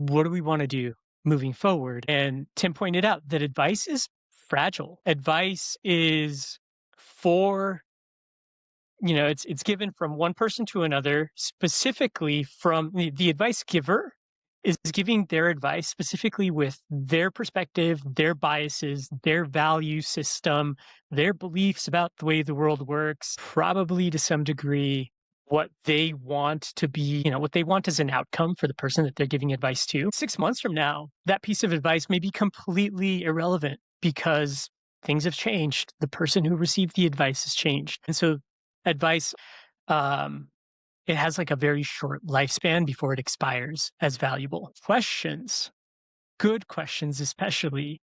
what do we want to do moving forward? And Tim pointed out that advice is fragile. Advice is for, it's given from one person to another, specifically from the advice giver is giving their advice specifically with their perspective, their biases, their value system, their beliefs about the way the world works, probably to some degree what they want to be, what they want as an outcome for the person that they're giving advice to. 6 months from now, that piece of advice may be completely irrelevant because things have changed. The person who received the advice has changed. And so advice, um, it has like a very short lifespan before it expires as valuable. Questions, good questions especially,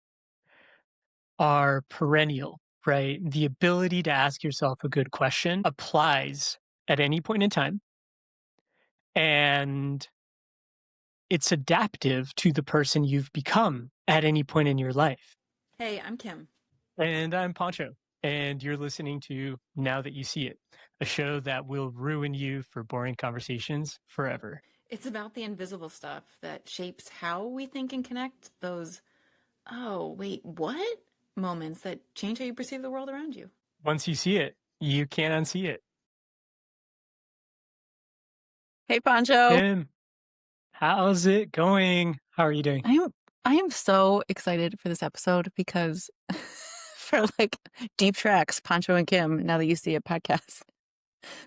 are perennial, right? The ability to ask yourself a good question applies at any point in time, and it's adaptive to the person you've become at any point in your life. Hey, I'm Kim. And I'm Pancho, and you're listening to Now That You See It, a show that will ruin you for boring conversations forever. It's about the invisible stuff that shapes how we think and connect, those, oh, wait, what? Moments that change how you perceive the world around you. Once you see it, you can't unsee it. Hey, Pancho. Tim, how's it going? How are you doing? I am so excited for this episode because for like deep tracks, Pancho and Kim, Now That You See It podcast.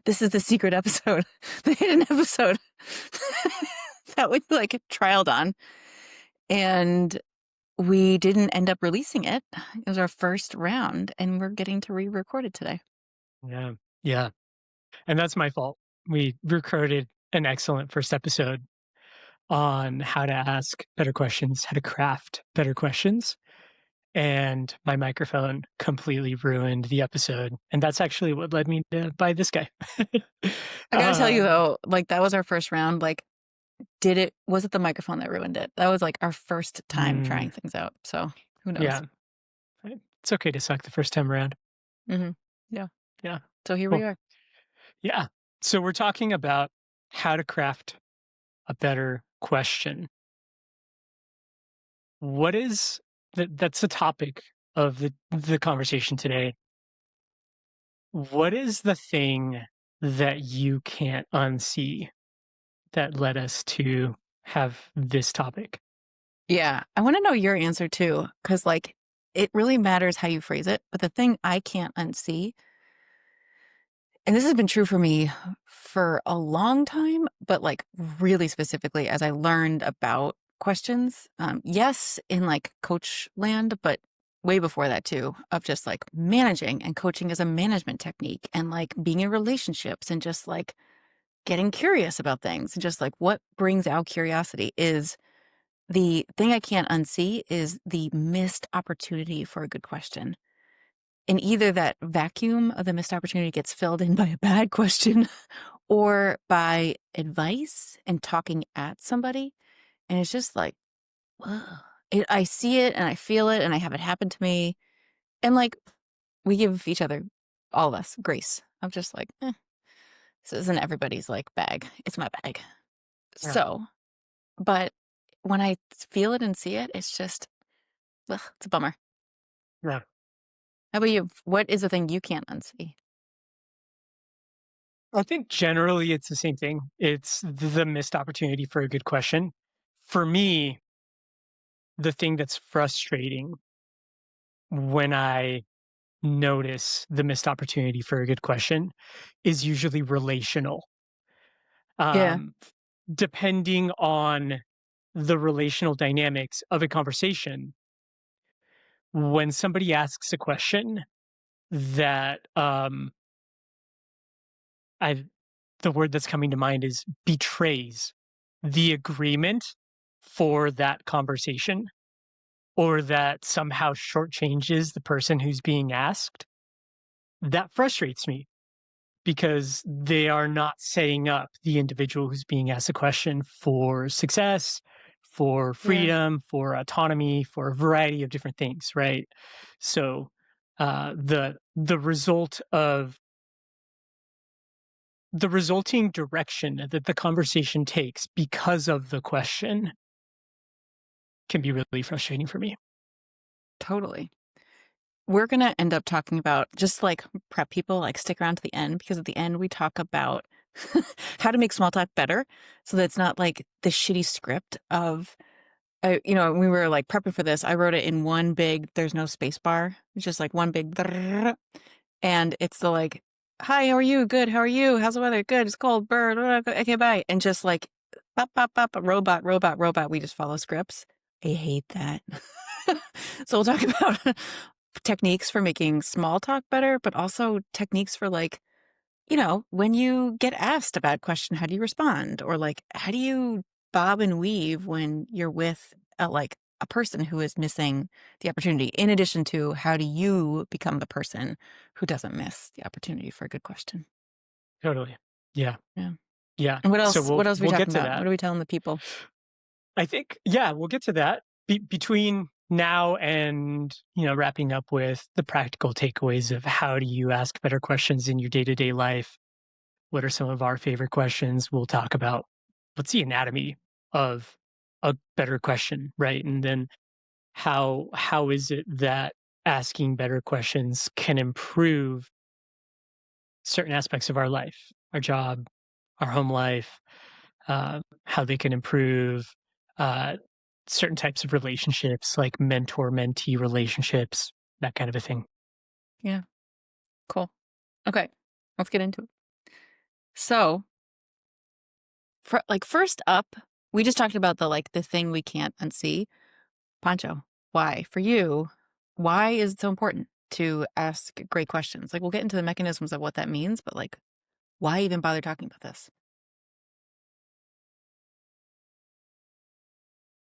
This is the secret episode, the hidden episode that we like trialed on. And we didn't end up releasing it. It was our first round, and we're getting to re-record it today. Yeah. Yeah. And that's my fault. We recorded an excellent first episode on how to ask better questions, how to craft better questions. And my microphone completely ruined the episode. And that's actually what led me to buy this guy. I gotta tell you though, like that was our first round. Like, was it the microphone that ruined it? That was like our first time trying things out. So who knows? Yeah. It's okay to suck the first time around. Mm-hmm. Yeah. Yeah. So here Cool. we are. Yeah. So we're talking about how to craft a better question. What is that's the topic of the conversation today. What is the thing that you can't unsee that led us to have this topic? Yeah. I want to know your answer too, because like it really matters how you phrase it. But the thing I can't unsee, and this has been true for me for a long time, but like really specifically as I learned about questions. Yes, in like coach land, but way before that too, of just like managing and coaching as a management technique and like being in relationships and just like getting curious about things and just like what brings out curiosity is the thing I can't unsee is the missed opportunity for a good question. And either that vacuum of the missed opportunity gets filled in by a bad question or by advice and talking at somebody. And it's just like, whoa. I see it and I feel it and I have it happen to me. And like, we give each other, all of us, grace. I'm just like, this isn't everybody's like bag. It's my bag. Yeah. So, but when I feel it and see it, it's just, it's a bummer. Yeah. How about you? What is the thing you can't unsee? I think generally it's the same thing. It's the missed opportunity for a good question. For me, the thing that's frustrating when I notice the missed opportunity for a good question is usually relational. Yeah. Um, Depending on the relational dynamics of a conversation, when somebody asks a question that I the word that's coming to mind is betrays the agreement for that conversation, or that somehow shortchanges the person who's being asked, that frustrates me because they are not setting up the individual who's being asked a question for success, for Yeah. freedom, for autonomy, for a variety of different things, right? So the result of the resulting direction that the conversation takes because of the question can be really frustrating for me. Totally. We're gonna end up talking about just, like, prep people, like, stick around to the end because at the end, we talk about how to make small talk better so that it's not, like, the shitty script of when we were, like, prepping for this, I wrote it in one big there's no space bar. It's just, like, one big and it's the, like, "Hi, how are you? Good, how are you? How's the weather? Good, it's cold, bird, okay, bye." And just, like, bop, bop, bop, robot, robot, robot, we just follow scripts. I hate that. So we'll talk about techniques for making small talk better, but also techniques for like, when you get asked a bad question, how do you respond? Or like, how do you bob and weave when you're with a person who is missing the opportunity? In addition to how do you become the person who doesn't miss the opportunity for a good question? Totally. Yeah. Yeah. Yeah. And what So else? we'll What else are we we'll get talking to about? that. What are we telling the people? I think, yeah, we'll get to that. Between now and, wrapping up with the practical takeaways of how do you ask better questions in your day-to-day life? What are some of our favorite questions? We'll talk about what's the anatomy of a better question, right? And then how is it that asking better questions can improve certain aspects of our life, our job, our home life, how they can improve uh, certain types of relationships, like mentor mentee relationships, that kind of a thing. Yeah. Cool. Okay. Let's get into it. So, first up, we just talked about the thing we can't unsee. Pancho, why? For you, why is it so important to ask great questions? Like, we'll get into the mechanisms of what that means, but like, why even bother talking about this?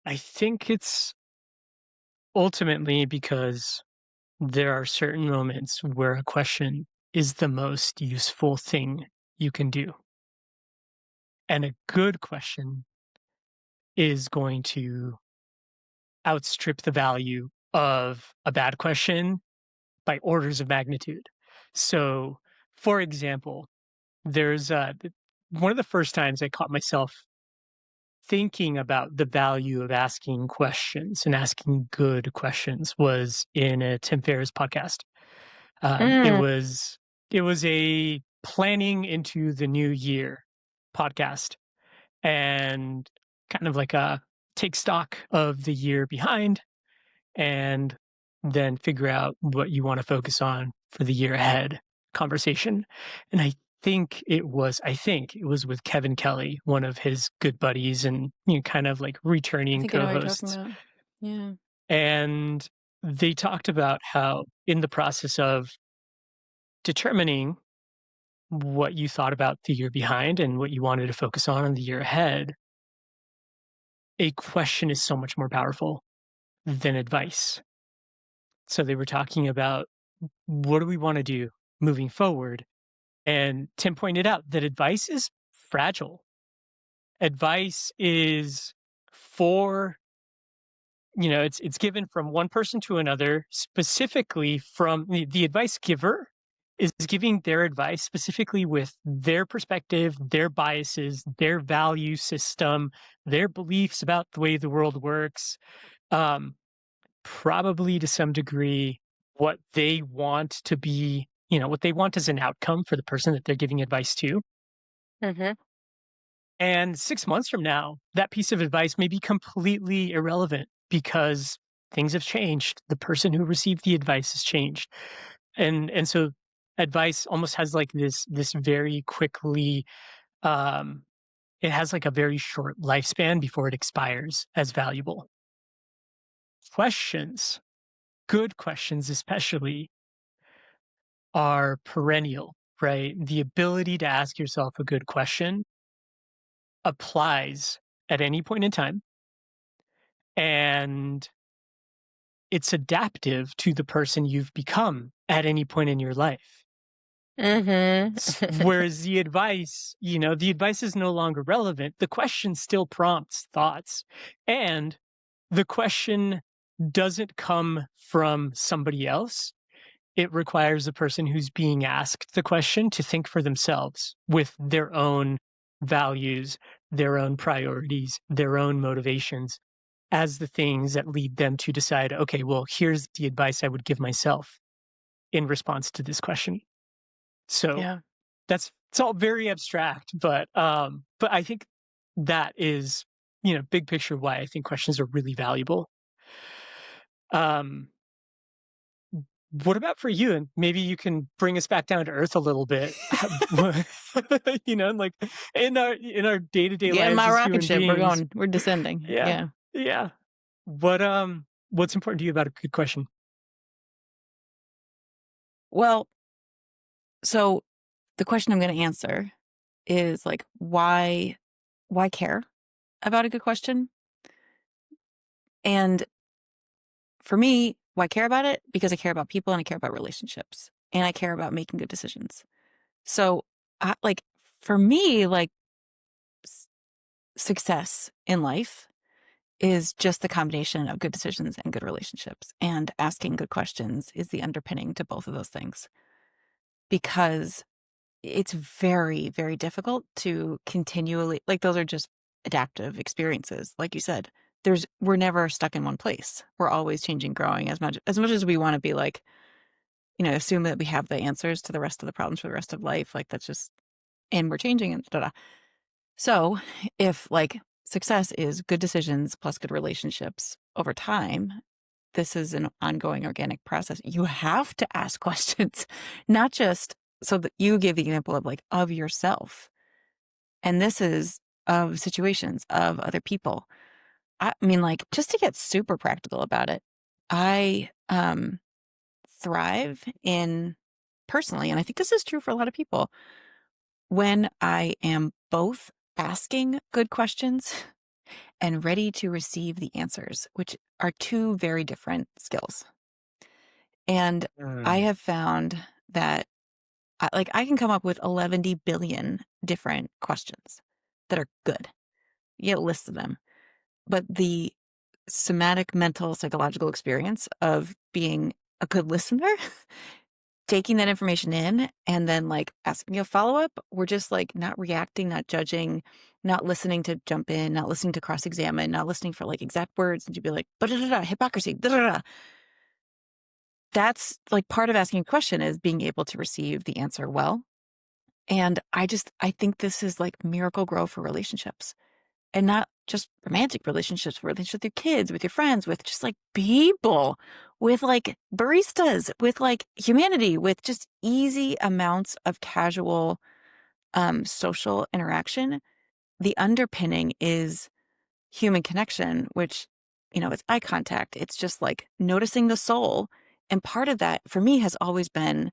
I think it's ultimately because there are certain moments where a question is the most useful thing you can do. And a good question is going to outstrip the value of a bad question by orders of magnitude. So, for example, there's one of the first times I caught myself thinking about the value of asking questions and asking good questions was in a Tim Ferriss podcast. Um, it Mm. was it was a planning into the new year podcast, and kind of like a take stock of the year behind and then figure out what you want to focus on for the year ahead conversation. And I think it was with Kevin Kelly, one of his good buddies and kind of like I returning think I know what you're talking co-hosts. about. Yeah. And they talked about how in the process of determining what you thought about the year behind and what you wanted to focus on in the year ahead, a question is so much more powerful than advice. So they were talking about what do we want to do moving forward? And Tim pointed out that advice is fragile. Advice is for, it's given from one person to another, specifically from the advice giver is giving their advice specifically with their perspective, their biases, their value system, their beliefs about the way the world works. Um, Probably to some degree what they want to be, what they want as an outcome for the person that they're giving advice to. Hmm. And 6 months from now, that piece of advice may be completely irrelevant because things have changed. The person who received the advice has changed. And so advice almost has like this very quickly um it has like a very short lifespan before it expires as valuable. Questions, good questions especially, are perennial, right? The ability to ask yourself a good question applies at any point in time, and it's adaptive to the person you've become at any point in your life. Hmm. Whereas the advice is no longer relevant. The question still prompts thoughts, and the question doesn't come from somebody else. It requires the person who's being asked the question to think for themselves with their own values, their own priorities, their own motivations. as the things that lead them to decide, okay, well, here's the advice I would give myself in response to this question. So Yeah. it's all very abstract, but I think that is, big picture why I think questions are really valuable. Um, what about for you? And maybe you can bring us back down to earth a little bit. Like in our day to day Get in lives my as rocket human ship. beings. We're descending. Yeah, Yeah. yeah. What's important to you about a good question? Well, so the question I'm going to answer is like, why care about a good question? And for me, why care about it? Because I care about people and I care about relationships and I care about making good decisions. So, like, for me, like, s- success in life is just the combination of good decisions and good relationships. And asking good questions is the underpinning to both of those things because it's very, very difficult to continually, like, those are just adaptive experiences. Like you said, we're never stuck in one place. We're always changing, growing as much as we want to be like, assume that we have the answers to the rest of the problems for the rest of life. Like that's just, and we're changing and da da. So, if like success is good decisions plus good relationships over time, this is an ongoing organic process. You have to ask questions, not just so that you give the example of like of yourself. And this is of situations of other people. I mean, like, just to get super practical about it, I thrive in personally, and I think this is true for a lot of people, when I am both asking good questions and ready to receive the answers, which are two very different skills. And I Mm. have found that I can come up with 11 billion different questions that are good. You get lists of them. But the somatic, mental, psychological experience of being a good listener, taking that information in and then like asking a follow up, we're just like not reacting, not judging, not listening to jump in, not listening to cross examine, not listening for like exact words and to be like, hypocrisy, da da da. That's like part of asking a question is being able to receive the answer well. And I think this is like miracle grow for relationships. And not just romantic relationships, relationships with your kids, with your friends, with just like people, with like baristas, with like humanity, with just easy amounts of casual social interaction. The underpinning is human connection, which, it's eye contact. It's just like noticing the soul. And part of that for me has always been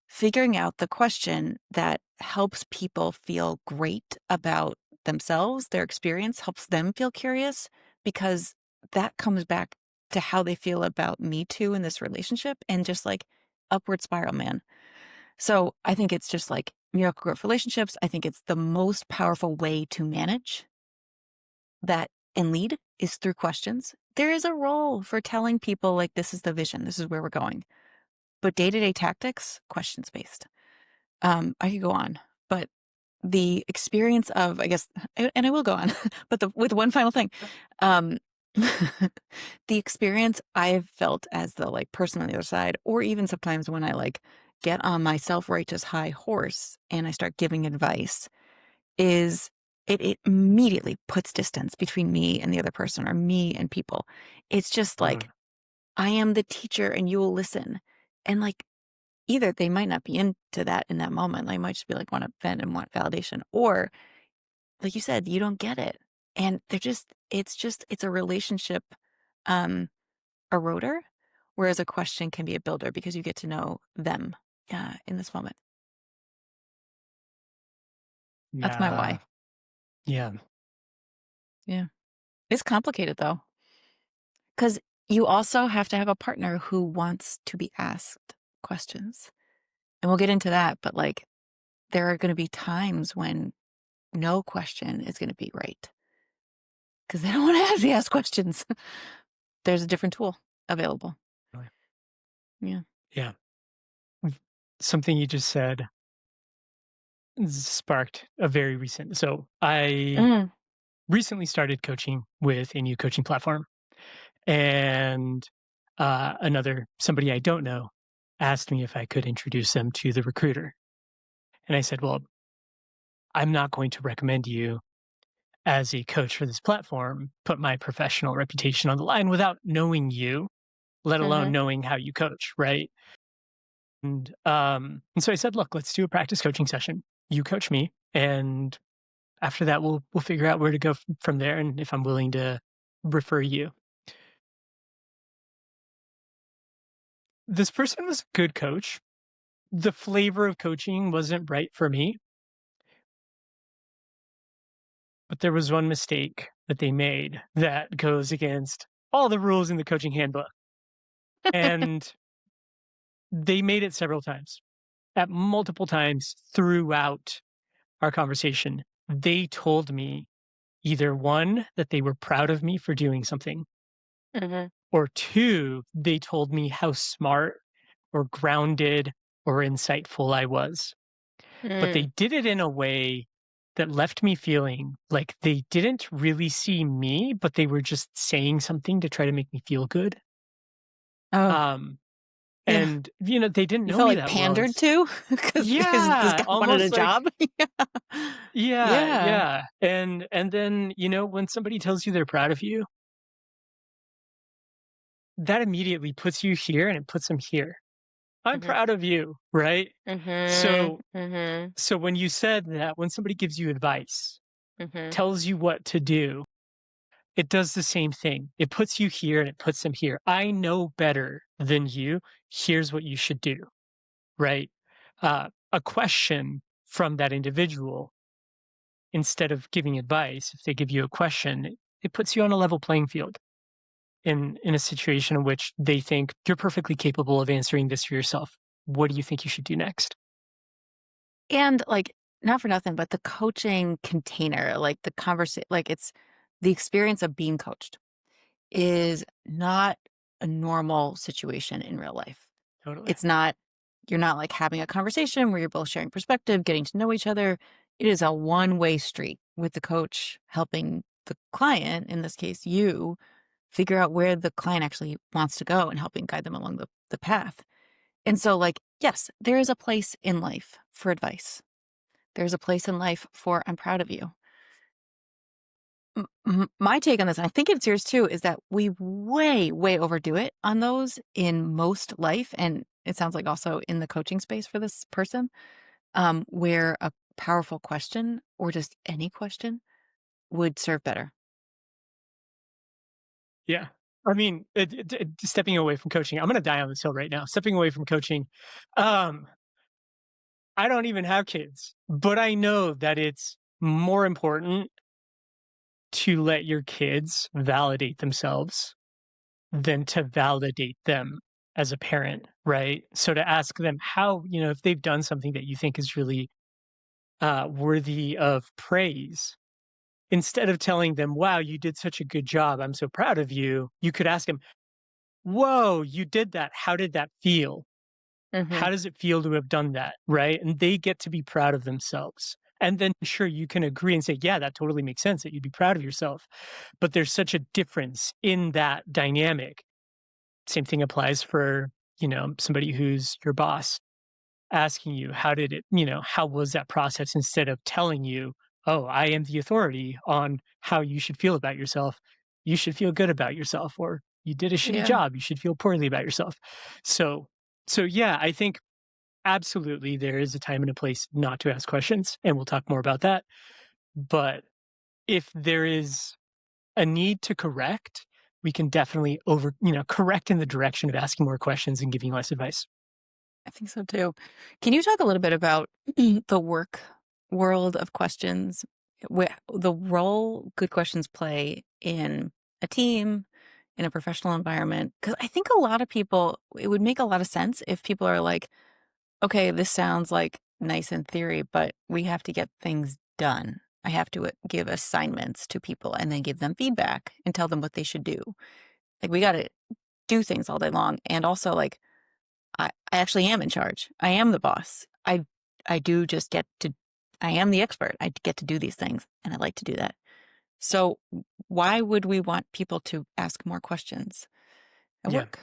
figuring out the question that helps people feel great about themselves, their experience helps them feel curious because that comes back to how they feel about me too in this relationship and just like upward spiral, man. So I think it's just like miracle growth relationships. I think it's the most powerful way to manage that and lead is through questions. There is a role for telling people like this is the vision, this is where we're going. But day-to-day tactics, questions based. I could go on, but the experience of, I guess, and I will go on, but with one final thing, um, the experience I've felt as the like person on the other side, or even sometimes when I like get on my self-righteous high horse and I start giving advice, is it immediately puts distance between me and the other person or me and people. It's just like Mm. I am the teacher and you will listen. And like either they might not be into that in that moment. They might just be like, want to vent and want validation. Or, like you said, you don't get it. And it's a relationship um, eroder, whereas a question can be a builder because you get to know them in this moment. That's my Yeah, why. yeah, Yeah. It's complicated though, because you also have to have a partner who wants to be asked questions. And we'll get into that. But like, there are going to be times when no question is going to be right because they don't want to have to ask questions. There's a different tool available. really, Yeah. yeah. Something you just said sparked a very recent. So I Mm. recently started coaching with a new coaching platform, and another somebody I don't know asked me if I could introduce them to the recruiter. And I said, well, I'm not going to recommend you as a coach for this platform, put my professional reputation on the line without knowing you, let alone Mhm. knowing how you coach, right? And so I said, look, let's do a practice coaching session. You coach me, and after that, we'll figure out where to go from there, and if I'm willing to refer you. This person was a good coach. The flavor of coaching wasn't right for me, but there was one mistake that they made that goes against all the rules in the coaching handbook. And they made it several times. At multiple times throughout our conversation, they told me either one, that they were proud of me for doing something, Mhm. or two, they told me how smart or grounded or insightful I was. But they Mm. did it in a way that left me feeling like they didn't really see me, but they were just saying something to try to make me feel good. Oh, Um, yeah. and, they didn't You know felt me like that well. pandered to because this Yeah, guy wanted a almost like job? Yeah. yeah, Yeah. yeah. And then, when somebody tells you they're proud of you, that immediately puts you here and it puts them here. I'm Mhm. proud of you, right? Mhm. So Mhm. so when you said that, when somebody gives you advice, Mhm. tells you what to do, it does the same thing. It puts you here and it puts them here. I know better than you. Here's what you should do, right? A question from that individual, instead of giving advice, if they give you a question, it puts you on a level playing field in a situation in which they think you're perfectly capable of answering this for yourself. What do you think you should do next? And, like, not for nothing, but the coaching container, like, the conversation, like, it's the experience of being coached is not a normal situation in real life. Totally. It's not you're not, like, having a conversation where you're both sharing perspective, getting to know each other. It is a one-way street with the coach helping the client, in this case, you, figure out where the client actually wants to go and helping guide them along the path. And so, like, yes, there is a place in life for advice. There's a place in life for "I'm proud of you." My take on this, and I think it's yours too, is that we way, way overdo it on those in most life, and it sounds like also in the coaching space for this person, where a powerful question or just any question would serve better. Yeah. I mean, stepping away from coaching, I'm going to die on this hill right now. Stepping away from coaching, um, I don't even have kids, but I know that it's more important to let your kids validate themselves than to validate them as a parent, right? So to ask them how, if they've done something that you think is really worthy of praise, instead of telling them, wow, you did such a good job, I'm so proud of you, you could ask them, whoa, you did that. How did that feel? Mhm. How does it feel to have done that? Right. And they get to be proud of themselves. And then, sure, you can agree and say, yeah, that totally makes sense that you'd be proud of yourself. But there's such a difference in that dynamic. Same thing applies for, somebody who's your boss asking you, how did it, how was that process, instead of telling you, oh, I am the authority on how you should feel about yourself. You should feel good about yourself, or you did a shitty Yeah. job. You should feel poorly about yourself. So, so yeah, I think absolutely there is a time and a place not to ask questions, and we'll talk more about that. But if there is a need to correct, we can definitely correct in the direction of asking more questions and giving less advice. I think so too. Can you talk a little bit about the work world of questions, the role good questions play in a team, in a professional environment? Because I think a lot of people, it would make a lot of sense if people are like, okay, this sounds like nice in theory, but we have to get things done. I have to give assignments to people and then give them feedback and tell them what they should do. Like, we got to do things all day long. And also, like, I actually am in charge. I am the boss. I do just get to I am the expert. I get to do these things, and I like to do that. So why would we want people to ask more questions at Yeah. work?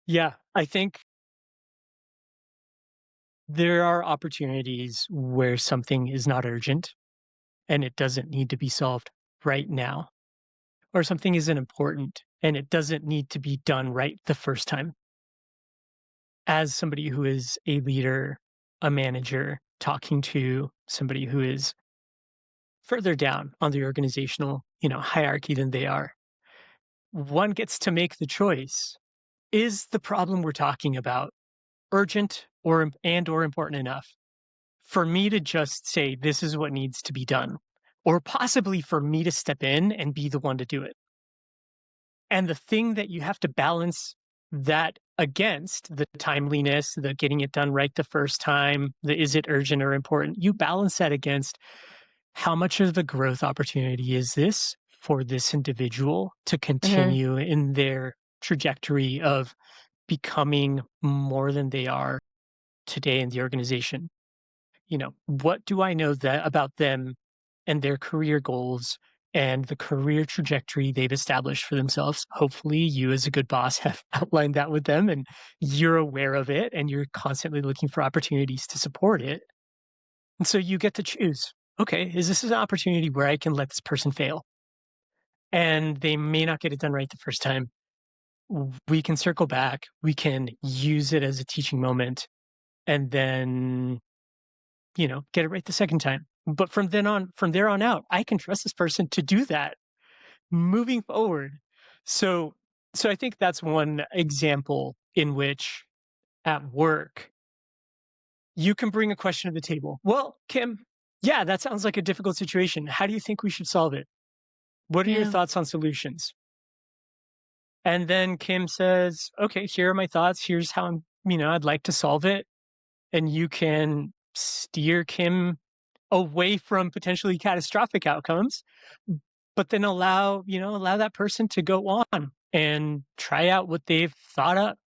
Yeah. I think there are opportunities where something is not urgent and it doesn't need to be solved right now, or something isn't important and it doesn't need to be done right the first time. As somebody who is a leader, a manager, talking to somebody who is further down on the organizational, hierarchy than they are, one gets to make the choice. Is the problem we're talking about urgent or important enough for me to just say this is what needs to be done, or possibly for me to step in and be the one to do it? And the thing that you have to balance that against, the timeliness, the getting it done right the first time, the is it urgent or important, you balance that against how much of the growth opportunity is this for this individual to Mhm. continue in their trajectory of becoming more than they are today in the organization. What do I know that about them and their career goals and the career trajectory they've established for themselves? Hopefully, you as a good boss have outlined that with them and you're aware of it and you're constantly looking for opportunities to support it. And so you get to choose, okay, is this an opportunity where I can let this person fail? And they may not get it done right the first time. We can circle back, we can use it as a teaching moment, and then get it right the second time. But from there on out, I can trust this person to do that moving forward. So, so I think that's one example in which at work, you can bring a question to the table. Well, Kim, yeah, that sounds like a difficult situation. How do you think we should solve it? What are your Yeah. thoughts on solutions? And then Kim says, okay, here are my thoughts. Here's how I'd like to solve it. And you can steer Kim away from potentially catastrophic outcomes, but then allow that person to go on and try out what they've thought up.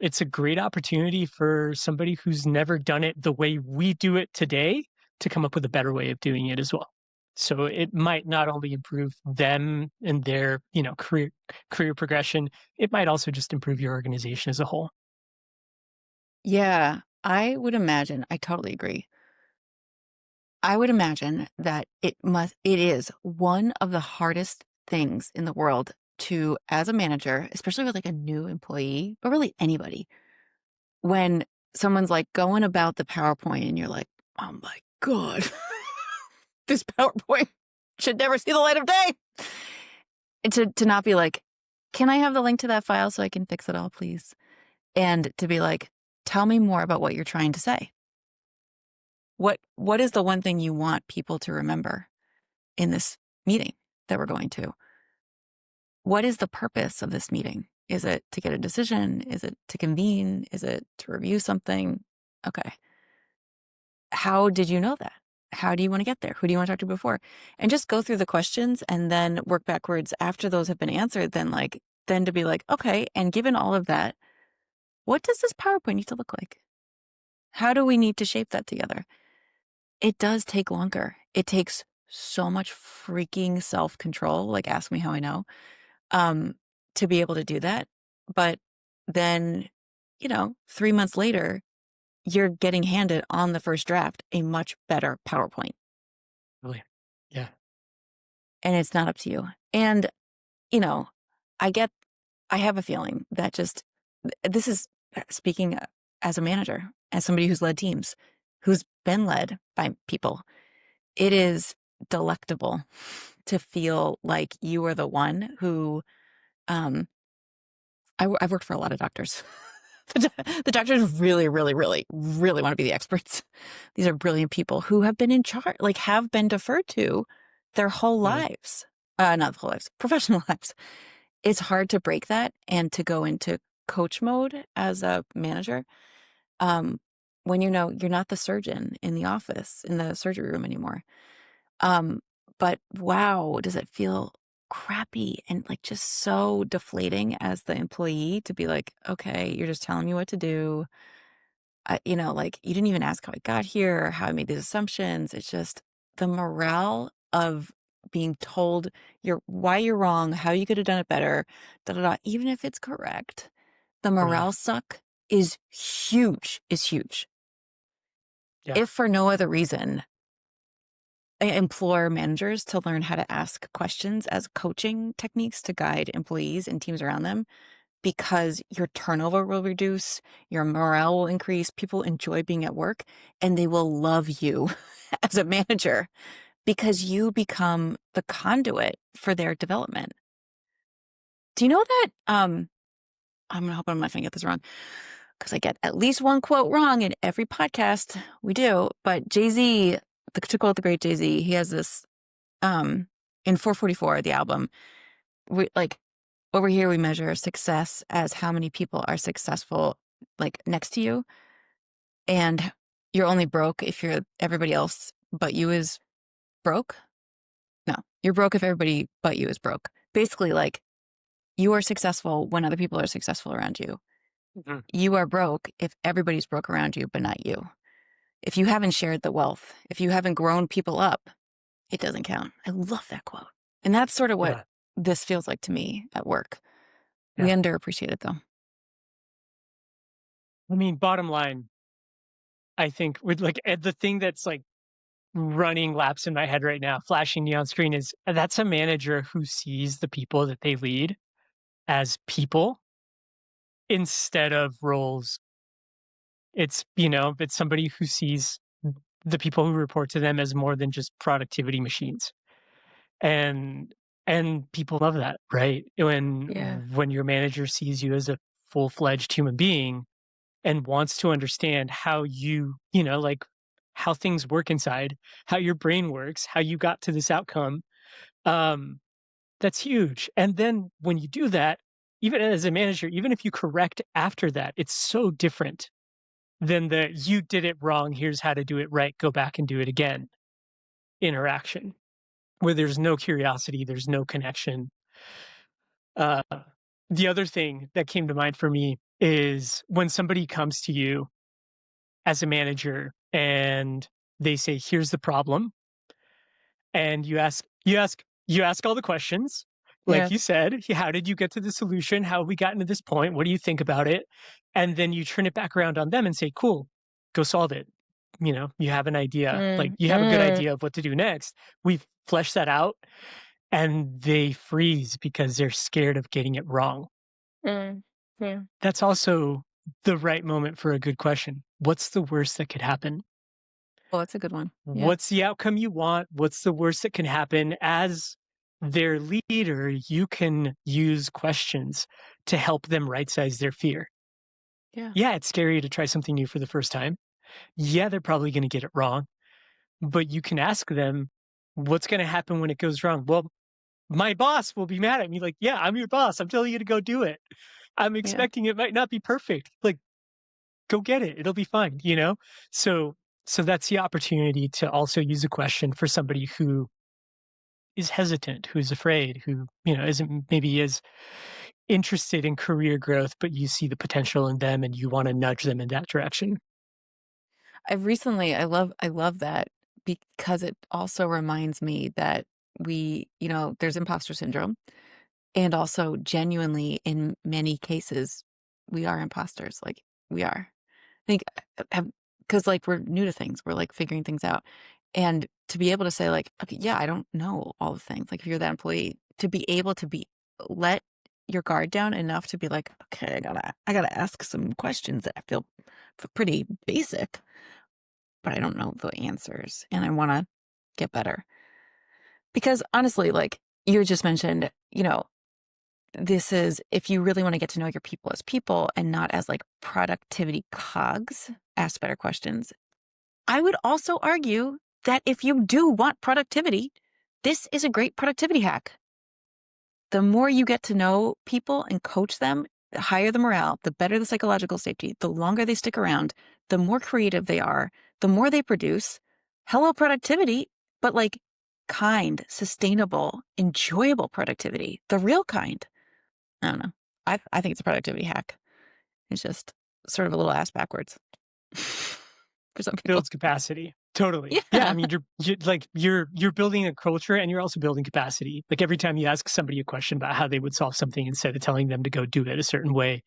It's a great opportunity for somebody who's never done it the way we do it today to come up with a better way of doing it as well. So it might not only improve them and their, career progression, it might also just improve your organization as a whole. Yeah, I totally agree. I would imagine that it is one of the hardest things in the world to, as a manager, especially with like a new employee, but really anybody, when someone's like going about the PowerPoint and you're like, oh my God, this PowerPoint should never see the light of day. And to not be like, can I have the link to that file so I can fix it all, please? And to be like, tell me more about what you're trying to say. What is the one thing you want people to remember in this meeting that we're going to? What is the purpose of this meeting? Is it to get a decision? Is it to convene? Is it to review something? Okay. How did you know that? How do you want to get there? Who do you want to talk to before? And just go through the questions and then work backwards after those have been answered. Then to be like, okay, and given all of that, what does this PowerPoint need to look like? How do we need to shape that together? It does take longer. It takes so much freaking self-control, like, ask me how I know, um, to be able to do that. But then, 3 months later, you're getting handed on the first draft a much better PowerPoint, Really. Yeah. and it's not up to you. And, you know, I get I have a feeling that this is speaking as a manager, as somebody who's led teams, who's been led by people. It is delectable to feel like you are the one who, um I've worked for a lot of doctors. The doctors really, really, really, really wanna be the experts. These are brilliant people who have been in charge, like, have been deferred to their whole Really. lives. Not whole lives, professional lives. It's hard to break that and to go into coach mode as a manager, um, when you're not the surgeon in the office, in the surgery room anymore. Um, but wow, does it feel crappy and like just so deflating as the employee to be like, okay, you're just telling me what to do. Like you didn't even ask how I got here or how I made these assumptions. It's just the morale of being told why you're wrong, how you could have done it better, da da da, even if it's correct, the Right. morale suck is huge, is huge. Yeah. If for no other reason, I implore managers to learn how to ask questions as coaching techniques to guide employees and teams around them because your turnover will reduce, your morale will increase, people enjoy being at work, and they will love you as a manager because you become the conduit for their development. Do you know that? I'm not going to get this wrong because I get at least one quote wrong in every podcast we do. But Jay Z, to quote the great Jay Z, he has this in 444, the album. We like over here we measure success as how many people are successful like next to you, and you're only broke if everybody else but you is broke. No, you're broke if everybody but you is broke. Basically, like you are successful when other people are successful around you. Mhm. You are broke if everybody's broke around you, but not you. If you haven't shared the wealth, if you haven't grown people up, it doesn't count. I love that quote. And that's sort of what Yeah. this feels like to me at work. We Yeah. underappreciate it though. I mean, bottom line, I think with like the thing that's like running laps in my head right now, flashing neon screen is that's a manager who sees the people that they lead as people instead of roles. It's somebody who sees the people who report to them as more than just productivity machines. And people love that, right? Yeah. When your manager sees you as a full-fledged human being and wants to understand how like how things work inside, how your brain works, how you got to this outcome. Um, that's huge. And then when you do that, even as a manager, even if you correct after that, it's so different than the you did it wrong, here's how to do it right, go back and do it again interaction where there's no curiosity, there's no connection. Uh, the other thing that came to mind for me is when somebody comes to you as a manager and they say, "Here's the problem," and you ask all the questions, like Yeah. you said, "How did you get to the solution? How have we gotten to this point? What do you think about it?" And then you turn it back around on them and say, "Cool, go solve it." You have an idea, like Mm, you have a good mm, idea of what to do next. We've fleshed that out, and they freeze because they're scared of getting it wrong. mm. Yeah. That's also the right moment for a good question. What's the worst that could happen? Oh, that's a good one. Yeah. What's the outcome you want? What's the worst that can happen? As their leader, you can use questions to help them right size their fear. Yeah. Yeah, it's scary to try something new for the first time. Yeah, they're probably going to get it wrong, but you can ask them, what's going to happen when it goes wrong? Well, my boss will be mad at me. Like, yeah, I'm your boss. I'm telling you to go do it. I'm Yeah. expecting it might not be perfect. Like, go get it. It'll be fine. So that's the opportunity to also use a question for somebody who is hesitant, who's afraid, who isn't maybe as interested in career growth, but you see the potential in them and you want to nudge them in that direction. I love that because it also reminds me that there's imposter syndrome. And also, genuinely, in many cases, we are imposters. Like, we are. I think, because, like, we're new to things. We're, like, figuring things out. And to be able to say, like, "Okay, yeah, I don't know all the things." Like, if you're that employee, to be able to let your guard down enough to be like, "Okay, I gotta ask some questions that I feel pretty basic, but I don't know the answers, and I wanna get better." Because, honestly, like, you just mentioned, this is if you really wanna get to know your people as people and not as, like, productivity cogs, ask better questions. I would also argue that if you do want productivity, this is a great productivity hack. The more you get to know people and coach them, the higher the morale, the better the psychological safety, the longer they stick around, the more creative they are, the more they produce. Hello, productivity, but like kind, sustainable, enjoyable productivity, the real kind. I don't know. I think it's a productivity hack. It's just sort of a little ass backwards for some people. Builds capacity. Totally. Yeah, I Yeah. mean, you're building a culture and you're also building capacity. Like, every time you ask somebody a question about how they would solve something instead of telling them to go do it a certain way,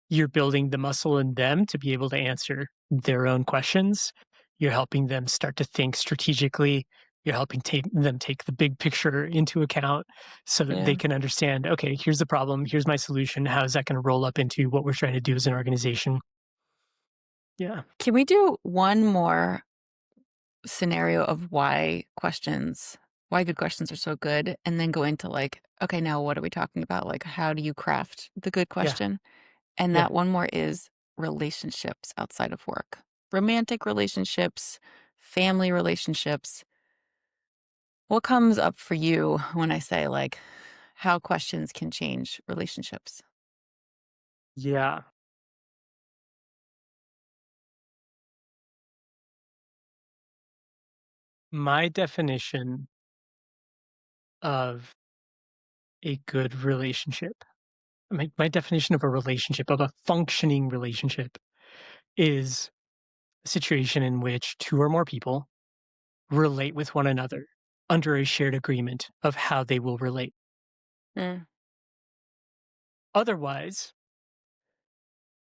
you're building the muscle in them to be able to answer their own questions. You're helping them start to think strategically. You're helping them take the big picture into account so that they Yeah. can understand, okay, here's the problem, here's my solution. How is that going to roll up into what we're trying to do as an organization? Yeah. Can we do one more scenario of why good questions are so good, and then go into, like, okay, now what are we talking about? Like, how do you craft the good Yeah. question? And Yeah. that one more is relationships outside of work. Romantic relationships, family relationships. What comes up for you when I say, like, how questions can change relationships? Yeah. My definition of a good relationship, my definition of a relationship, of a functioning relationship, is a situation in which two or more people relate with one another under a shared agreement of how they will relate. Mm, Otherwise,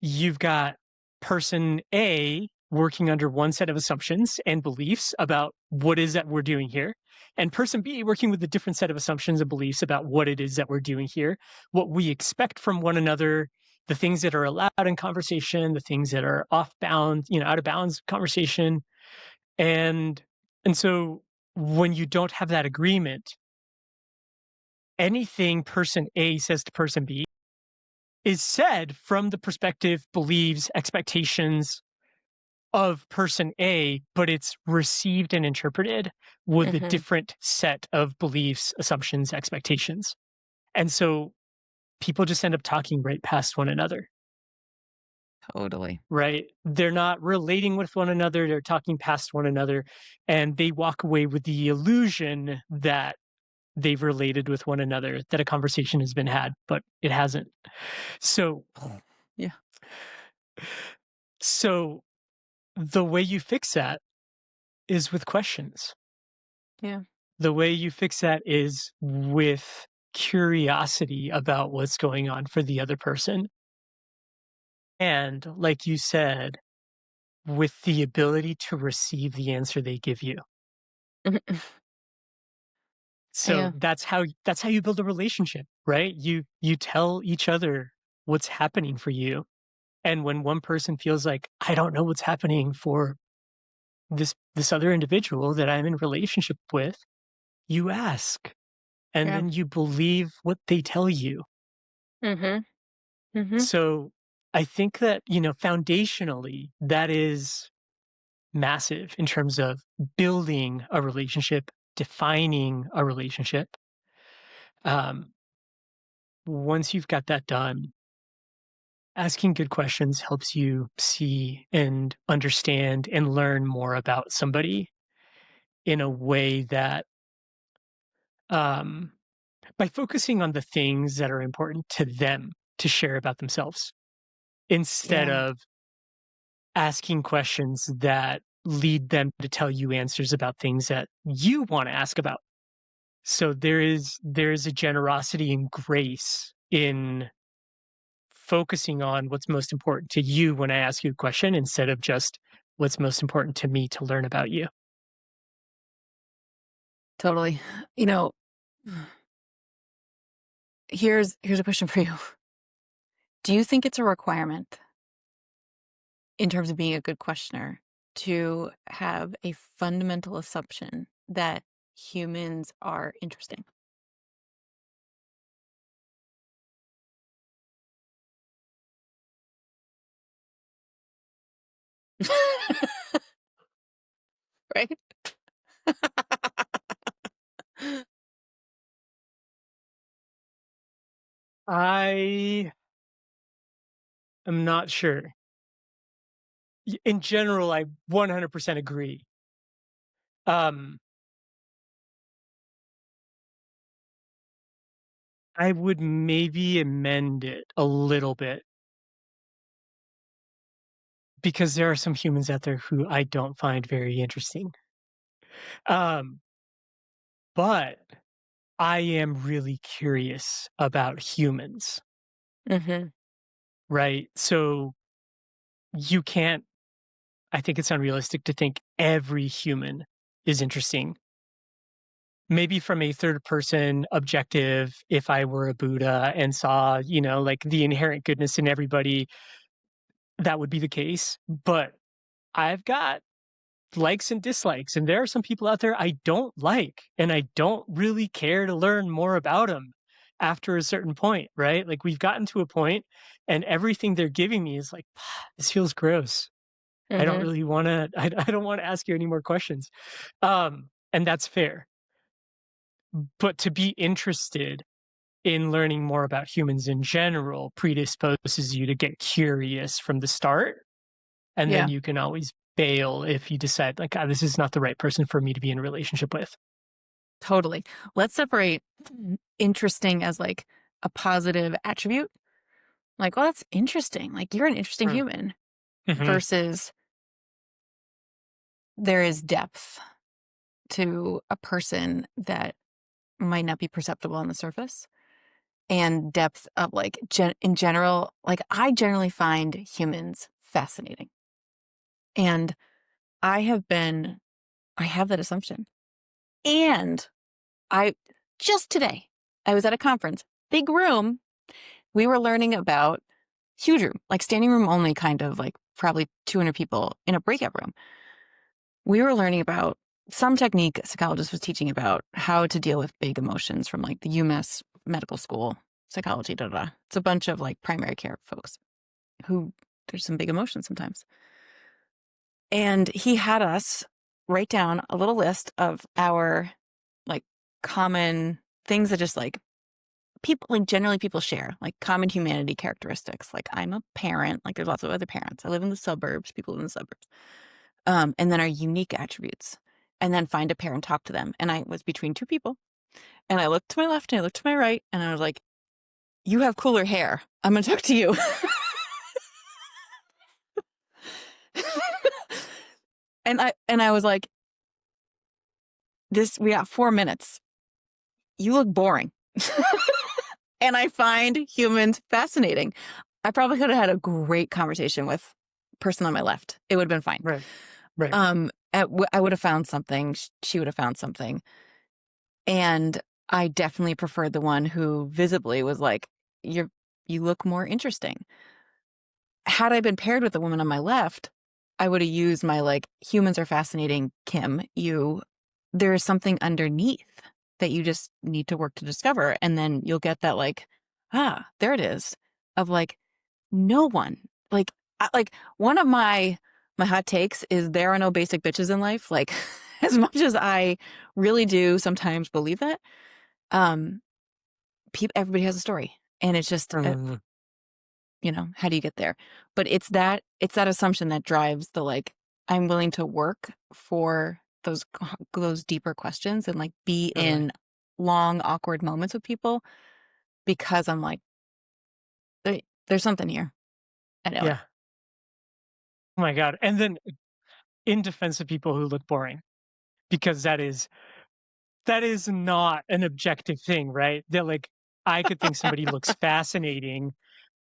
you've got person A working under one set of assumptions and beliefs about what is that we're doing here, and person B working with a different set of assumptions and beliefs about what it is that we're doing here, what we expect from one another, the things that are allowed in conversation, the things that are off bound, out of bounds conversation. And and so when you don't have that agreement, anything person A says to person B is said from the perspective, beliefs, expectations of person A, but it's received and interpreted with a mhm, different set of beliefs, assumptions, expectations. And so people just end up talking right past one another, totally. right? They're not relating with one another, they're talking past one another, and they walk away with the illusion that they've related with one another, that a conversation has been had, but it hasn't. So, Yeah, so the way you fix that is with questions. yeah, The way you fix that is with curiosity about what's going on for the other person. And like you said, with the ability to receive the answer they give you. mhm, So yeah, that's how you build a relationship, right? You tell each other what's happening for you. And when one person feels like, I don't know what's happening for this other individual that I'm in relationship with, you ask, and yeah, then you believe what they tell you. mhm, mhm, So I think that, foundationally, that is massive in terms of building a relationship, defining a relationship. Um, Once you've got that done, asking good questions helps you see and understand and learn more about somebody in a way that, um, by focusing on the things that are important to them to share about themselves instead yeah, of asking questions that lead them to tell you answers about things that you want to ask about. So there is a generosity and grace in focusing on what's most important to you when I ask you a question instead of just what's most important to me to learn about you. totally. You know, here's a question for you. Do you think it's a requirement in terms of being a good questioner to have a fundamental assumption that humans are interesting? Right? I am not sure. In general, I 100% agree. Um, I would maybe amend it a little bit because there are some humans out there who I don't find very interesting. Um, but I am really curious about humans, Mhm. right? So you can't I think it's unrealistic to think every human is interesting. Maybe from a third person objective, if I were a Buddha and saw, like the inherent goodness in everybody, that would be the case. But I've got likes and dislikes, and there are some people out there I don't like, and I don't really care to learn more about them after a certain point, right? Like we've gotten to a point, and everything they're giving me is like, this feels gross. I don't Mhm. really want to. I don't want to ask you any more questions, and that's fair. But to be interested in learning more about humans in general predisposes you to get curious from the start, and then Yeah, you can always bail if you decide like, "Ah, this is not the right person for me to be in a relationship with." totally. Let's separate interesting as, like, a positive attribute. Like, "Well, that's interesting." Like, "You're an interesting Mm, human," mhm, versus there is depth to a person that might not be perceptible on the surface, and depth of, like, in general, like, I generally find humans fascinating, and I have been I have that assumption, and I just today, I was at a conference, big room, we were learning about huge room, like standing room only, kind of like probably 200 people in a breakout room. We were learning about some technique a psychologist was teaching about how to deal with big emotions from like the UMass medical school, psychology, da da. Da. It's a bunch of like primary care folks who there's some big emotions sometimes. And he had us write down a little list of our like common things that just like people like generally people share like common humanity characteristics. Like I'm a parent, like there's lots of other parents. I live in the suburbs, people live in the suburbs. And then our unique attributes. And then find a pair and talk to them. And I was between two people. And I looked to my left and I looked to my right and I was like, you have cooler hair. I'm gonna talk to you. and I was like, this we got 4 minutes. You look boring. And I find humans fascinating. I probably could have had a great conversation with person on my left. It would have been fine. right, right, I would have found something. She would have found something. And I definitely preferred the one who visibly was like, "You're you look more interesting." Had I been paired with the woman on my left, I would have used my like, "Humans are fascinating, Kim. There is something underneath that you just need to work to discover." And then you'll get that like, "Ah, there it is," of like, no one like one of my hot takes is there are no basic bitches in life. Like as much as I really do sometimes believe that, um, everybody has a story, and it's just mhm, how do you get there? But it's that assumption that drives the like I'm willing to work for those deeper questions and like be totally, in long awkward moments with people because I'm like there's something here. I know it. yeah. Oh my god, and then in defense of people who look boring, because that is not an objective thing, right? That like I could think somebody looks fascinating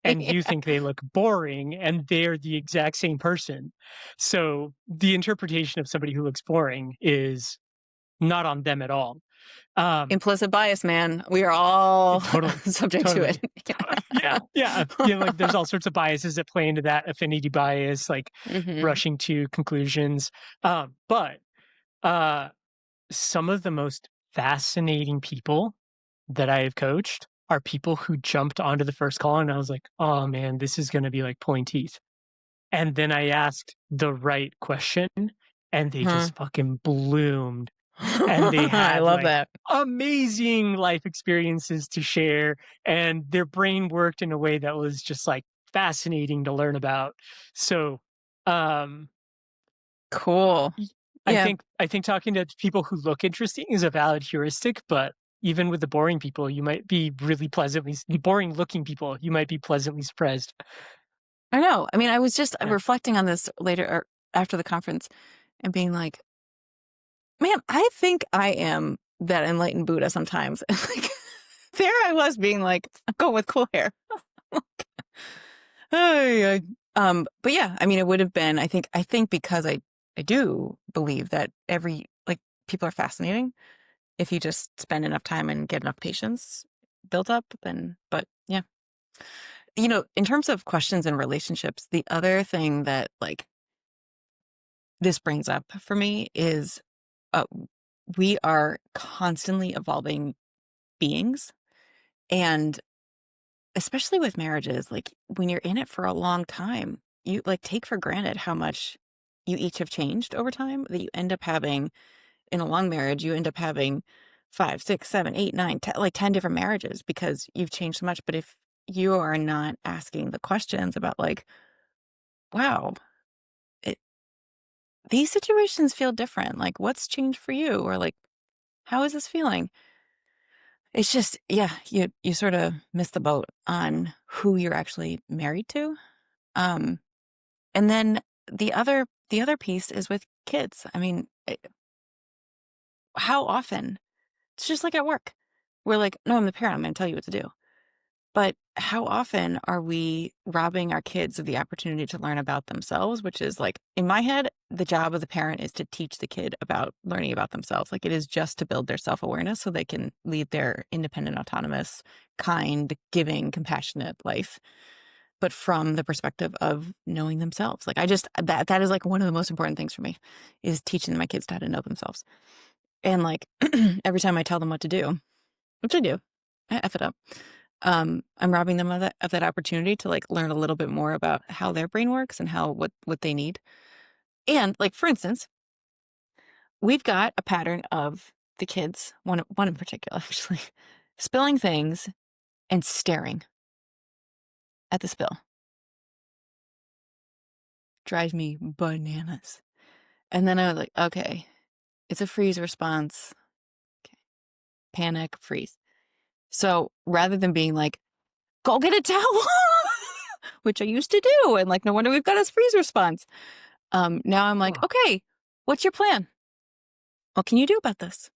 and you Yeah. think they look boring and they're the exact same person. So the interpretation of somebody who looks boring is not on them at all. Um Implicit bias, man. We are all totally. subject to it. Totally. Yeah. Yeah. Like there's all sorts of biases that play into that affinity bias, like Mhm. rushing to conclusions. But uh some of the most fascinating people that I have coached are people who jumped onto the first call and I was like, "Oh man, this is gonna be like pulling teeth." And then I asked the right question and they Huh. just fucking bloomed and they I had love like that. amazing life experiences to share and their brain worked in a way that was just like fascinating to learn about. So, um Cool. Y I Yeah, think I think talking to people who look interesting is a valid heuristic, but even with the boring people, you might be really pleasantly the boring looking people, you might be pleasantly surprised. I know. I mean, I was just Yeah. reflecting on this later or after the conference and being like, Man, I think I am that enlightened Buddha sometimes. Like, there I was being like, "Go with cool hair." Ay, ay. But yeah, I mean, it would have been, I think because I do believe that people are fascinating if you just spend enough time and get enough patience built up, then, but yeah. In terms of questions and relationships, the other thing that like this brings up for me is uh, we are constantly evolving beings. And especially with marriages, like when you're in it for a long time, you like take for granted how much you each have changed over time that you end up having in a long marriage, you end up having 5, 6, 7, 8, 9, 10, like 10 different marriages because you've changed so much. But if you are not asking the questions about like, wow, it, these situations feel different. Like what's changed for you? Or like, how is this feeling? It's just, yeah, you sort of miss the boat on who you're actually married to. Um, and then the other piece is with kids. I mean, how often? It's just like at work. We're like, no, I'm the parent. I'm going to tell you what to do. But how often are we robbing our kids of the opportunity to learn about themselves? Which is like, in my head, the job of the parent is to teach the kid about learning about themselves. Like it is just to build their self awareness so they can lead their independent, autonomous, kind, giving, compassionate life, but from the perspective of knowing themselves. Like I just, that is like one of the most important things for me is teaching my kids how to know themselves. And like every time I tell them what to do, which I do, I F it up. I'm robbing them of that opportunity to like learn a little bit more about how their brain works and how what they need. And like for instance, we've got a pattern of the kids, one in particular actually, spilling things and staring at the spill. Drives me bananas. And then I was like, okay, it's a freeze response. Okay. Panic, freeze. So rather than being like, go get a towel, which I used to do, and like, no wonder we've got a freeze response. Now I'm like, Oh, okay, what's your plan? What can you do about this?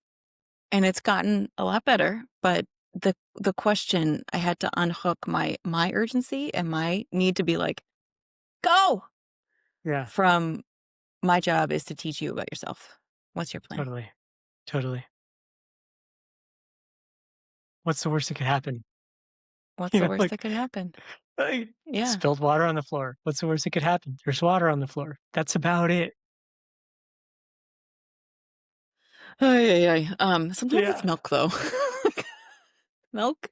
And it's gotten a lot better, but the question I had to unhook my urgency and my need to be like, go yeah, from my job is to teach you about yourself. What's your plan? totally, totally. What's the worst that could happen? What's You the know, worst like, that could happen? like Yeah. spilled water on the floor. What's the worst that could happen? There's water on the floor. That's about it. Ay, ay, ay. Sometimes it's Yeah, milk though. Milk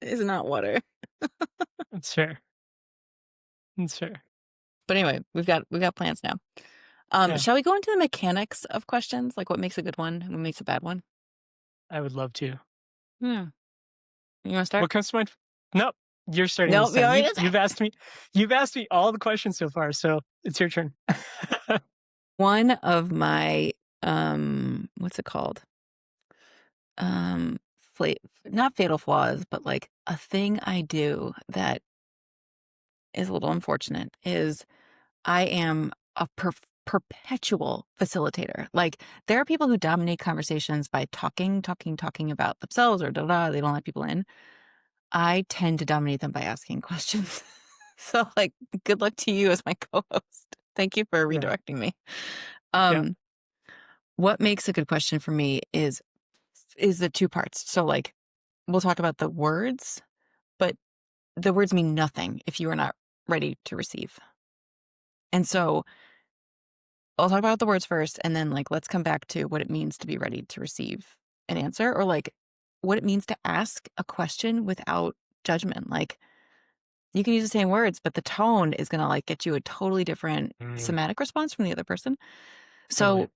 is not water. that's fair. That's fair. But anyway, we've got plans now. Yeah, Shall we go into the mechanics of questions? Like what makes a good one and what makes a bad one? I would love to. Yeah. You want to start? What comes to mind? Nope, you're starting this Nope, you time. already You've did you've that. asked me you've asked me all the questions so far, so it's your turn. One of my what's it called? Fla- Not fatal flaws, but like a thing I do that is a little unfortunate is I am a perpetual facilitator. Like there are people who dominate conversations by talking, talking, talking about themselves or da da. They don't let people in. I tend to dominate them by asking questions. So like, good luck to you as my co-host. Thank you for Yeah, redirecting me. yeah, Um, what makes a good question for me is the two parts. So like, we'll talk about the words, but the words mean nothing if you are not ready to receive. And so I'll talk about the words first, and then like let's come back to what it means to be ready to receive an answer, or like what it means to ask a question without judgment. Like you can use the same words, but the tone is gonna like get you a totally different mm, somatic response from the other person. totally.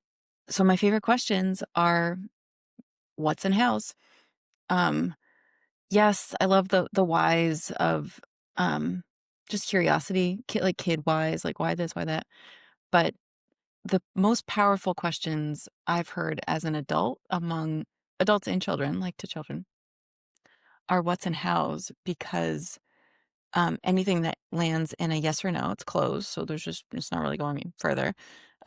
So my favorite questions are what's and how's. Um, yes, I love the whys of um just curiosity, like kid wise, like why this, why that. But the most powerful questions I've heard as an adult among adults and children, like to children, are what's and how's because anything that lands in a yes or no, it's closed. So it's not really going further.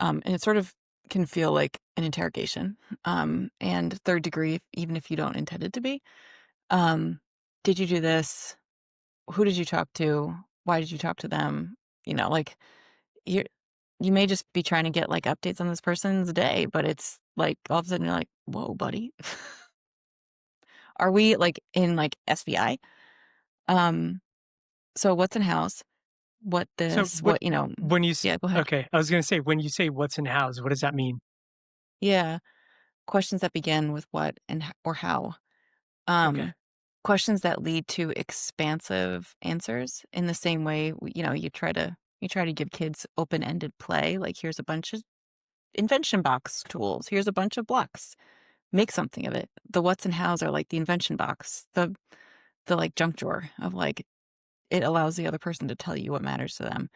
And it sort of can feel like an interrogation. And third degree, even if you don't intend it to be. Um, did you do this? Who did you talk to? Why did you talk to them? Like you you may just be trying to get like updates on this person's day, but it's like all of a sudden you're like, whoa, buddy. Are we like in like SVI? Um, so what's in house? What So this, what when you yeah, go ahead. okay, I was gonna say, when you say "What's in house," what does that mean? Yeah. Questions that begin with what and or how. Okay. Um, questions that lead to expansive answers in the same way, you try to give kids open-ended play, like here's a bunch of invention box tools, here's a bunch of blocks, make something of it. The what's and hows are like the invention box, the like junk drawer of like it allows the other person to tell you what matters to them.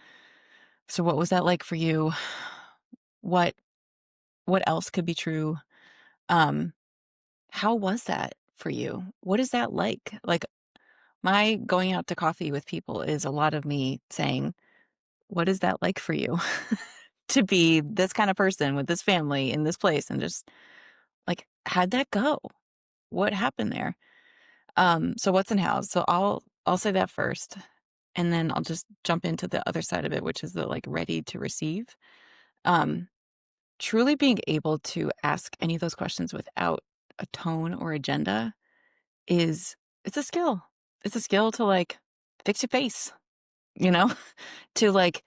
So what was that like for you? What what else could be true? Um, how was that for you? What is that like? Like my going out to coffee with people is a lot of me saying, "What is that like for you to be this kind of person with this family in this place?" And just like, how'd that go? What happened there? So what's in house? So I'll say that first, and then I'll just jump into the other side of it, which is the like ready to receive. Um, truly being able to ask any of those questions without a tone or agenda is it's a skill. It's a skill to like fix your face, you know, to like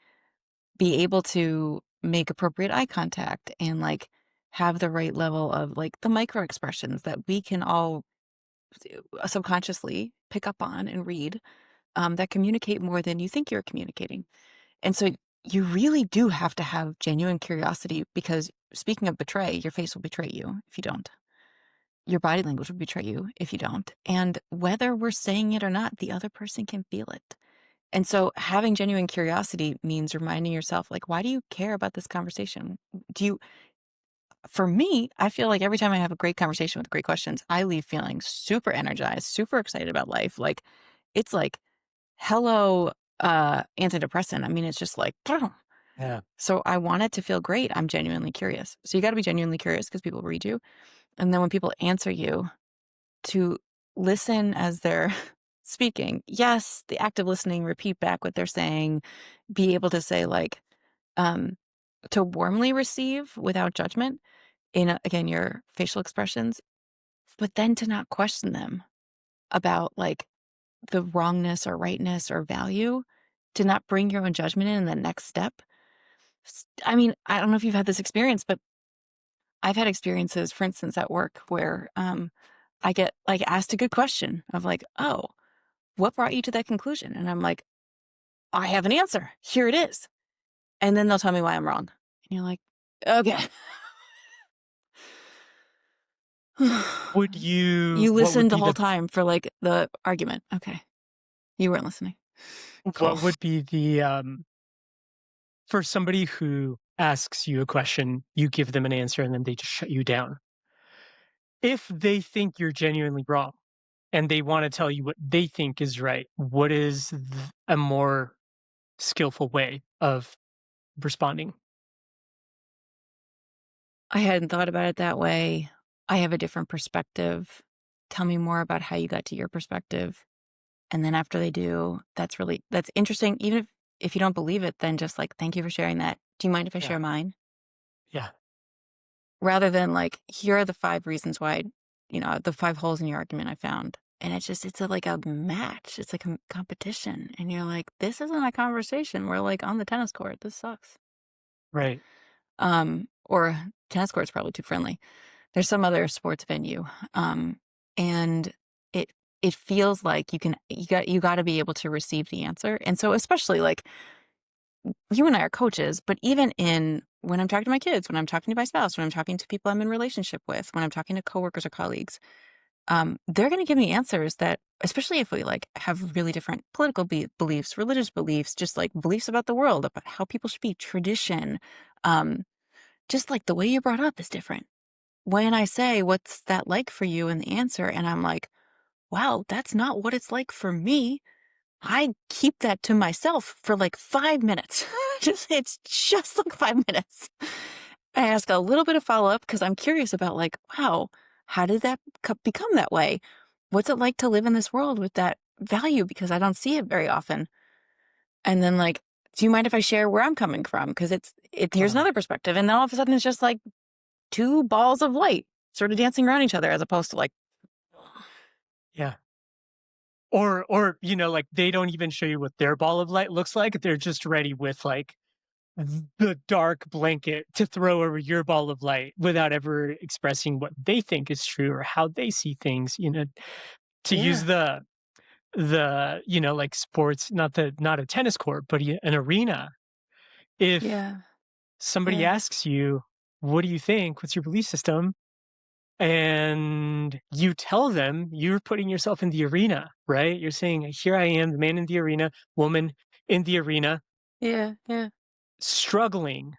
be able to make appropriate eye contact and like have the right level of like the micro expressions that we can all subconsciously pick up on and read that communicate more than you think you're communicating. And so you really do have to have genuine curiosity because speaking of betray, your face will betray you if you don't. Your body language will betray you if you don't. And whether we're saying it or not, the other person can feel it. And so having genuine curiosity means reminding yourself, like, why do you care about this conversation? Do you, for me, I feel like every time I have a great conversation with great questions, I leave feeling super energized, super excited about life. Like, it's like, hello, antidepressant. I mean, it's just like, Yeah. so I want it to feel great. I'm genuinely curious. So you got to be genuinely curious because people read you. And then when people answer you, to listen as they're speaking. Yes, the active listening, repeat back what they're saying, be able to say, like, um, to warmly receive without judgment in, again, your facial expressions, but then to not question them about like the wrongness or rightness or value, to not bring your own judgment in the next step. I mean, I don't know if you've had this experience, but I've had experiences, for instance, at work where I get like asked a good question of like, oh, what brought you to that conclusion? And I'm like, I have an answer. Here it is. And then they'll tell me why I'm wrong. And you're like, okay. Would you You what would listened the be whole the time for like the argument. Okay. You weren't listening. Cool. what would be the, for somebody who asks you a question, you give them an answer, and then they just shut you down. If they think you're genuinely wrong and they wanna tell you what they think is right, what is a more skillful way of responding? I hadn't thought about it that way. I have a different perspective. Tell me more about how you got to your perspective. And then after they do, that's interesting. Even if you don't believe it, then just like, thank you for sharing that. Do you mind if I Yeah, share mine? yeah, Rather than like, here are the 5 reasons why, the 5 holes in your argument I found. And it's like a match. It's like a competition. And you're like, this isn't a conversation. We're like on the tennis court. This sucks. right. Or tennis court's probably too friendly. There's some other sports venue. And it it feels like you got to be able to receive the answer. And so especially like you and I are coaches, but even in when I'm talking to my kids, when I'm talking to my spouse, when I'm talking to people I'm in relationship with, when I'm talking to coworkers or colleagues, they're going to give me answers that, especially if we like have really different political beliefs, religious beliefs, just like beliefs about the world, about how people should be, tradition, um, just like the way you're brought up is different. When I say, "What's that like for you?" in the answer, and I'm like, "Wow, that's not what it's like for me." I keep that to myself for like 5 minutes. It's just like 5 minutes. I ask a little bit of follow-up because I'm curious about like, wow, how did that become that way? What's it like to live in this world with that value? Because I don't see it very often. And then like, do you mind if I share where I'm coming from? Because here's Uh, another perspective. And then all of a sudden it's just like two balls of light sort of dancing around each other as opposed to like, yeah. Or, like, they don't even show you what their ball of light looks like. They're just ready with, like, the dark blanket to throw over your ball of light without ever expressing what they think is true or how they see things, to use yeah, like, sports, not a tennis court, but an arena. If yeah, somebody yeah, asks you, "What do you think? What's your belief system?" And you tell them, you're putting yourself in the arena, right? You're saying, "Here I am, the man in the arena, woman in the arena, yeah, yeah, struggling,"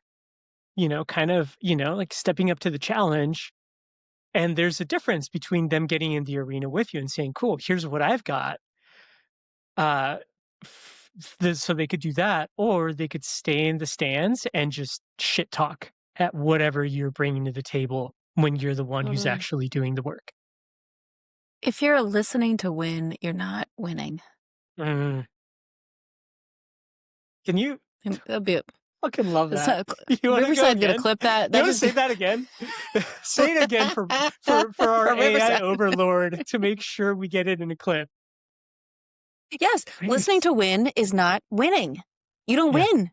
kind of, like, stepping up to the challenge. And there's a difference between them getting in the arena with you and saying, "Cool, here's what I've got." Uh, so they could do that, or they could stay in the stands and just shit talk at whatever you're bringing to the table when you're the one who's totally. actually doing the work. If you're listening to win, you're not winning. Mm. Can you And that'll be it. fucking love that. So, You wanna go Riverside's gonna again? clip that. You That wanna just say that again? Say it again for our for AI Riverside. overlord to make sure we get it in a clip. Yes, listening Nice. to win is not winning. You don't Yeah, win.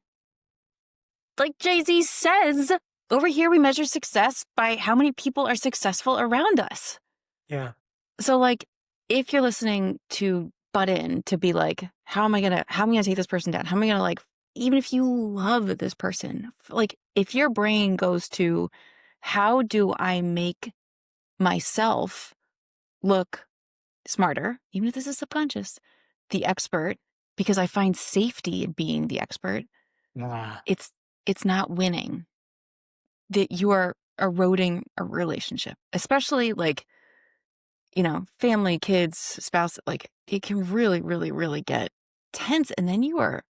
Like Jay-Z says, over here we measure success by how many people are successful around us. yeah, So like if you're listening to butt in to be like, how am I gonna take this person down? How am I gonna like even if you love this person, like if your brain goes to how do I make myself look smarter, even if this is subconscious, the expert, because I find safety in being the expert, ah, it's it's not winning. That you are eroding a relationship, especially like, family, kids, spouse, like it can really, really, really get tense. And then you are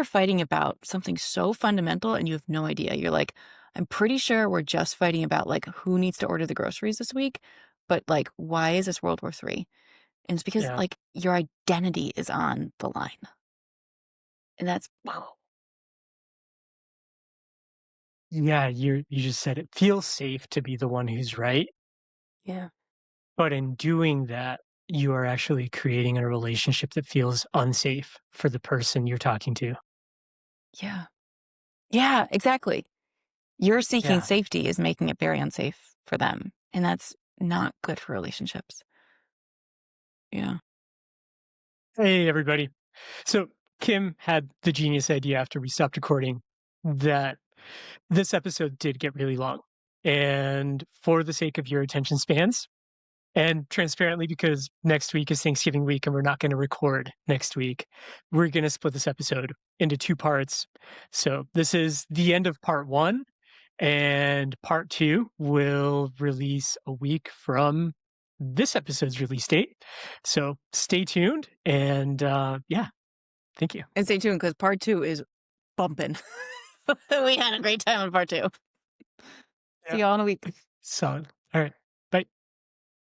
fighting about something so fundamental and you have no idea. You're like, I'm pretty sure we're just fighting about like who needs to order the groceries this week. But like, why is this World War III? And it's because yeah. like your identity is on the line. And that's wow. Yeah, you just said it feels safe to be the one who's right, Yeah. but in doing that, you are actually creating a relationship that feels unsafe for the person you're talking to. Yeah. Yeah, exactly. Your seeking Yeah. safety is making it very unsafe for them. And that's not good for relationships. Yeah. Hey, everybody. So Kim had the genius idea after we stopped recording that this episode did get really long. And for the sake of your attention spans, and transparently, because next week is Thanksgiving week and we're not going to record next week, we're going to split this episode into two parts. So this is the end of part one, and part two will release a week from this episode's release date. So stay tuned. And yeah, thank you. And stay tuned because part two is bumping. We had a great time on part two. See Yeah. y'all in a week. Solid. All right.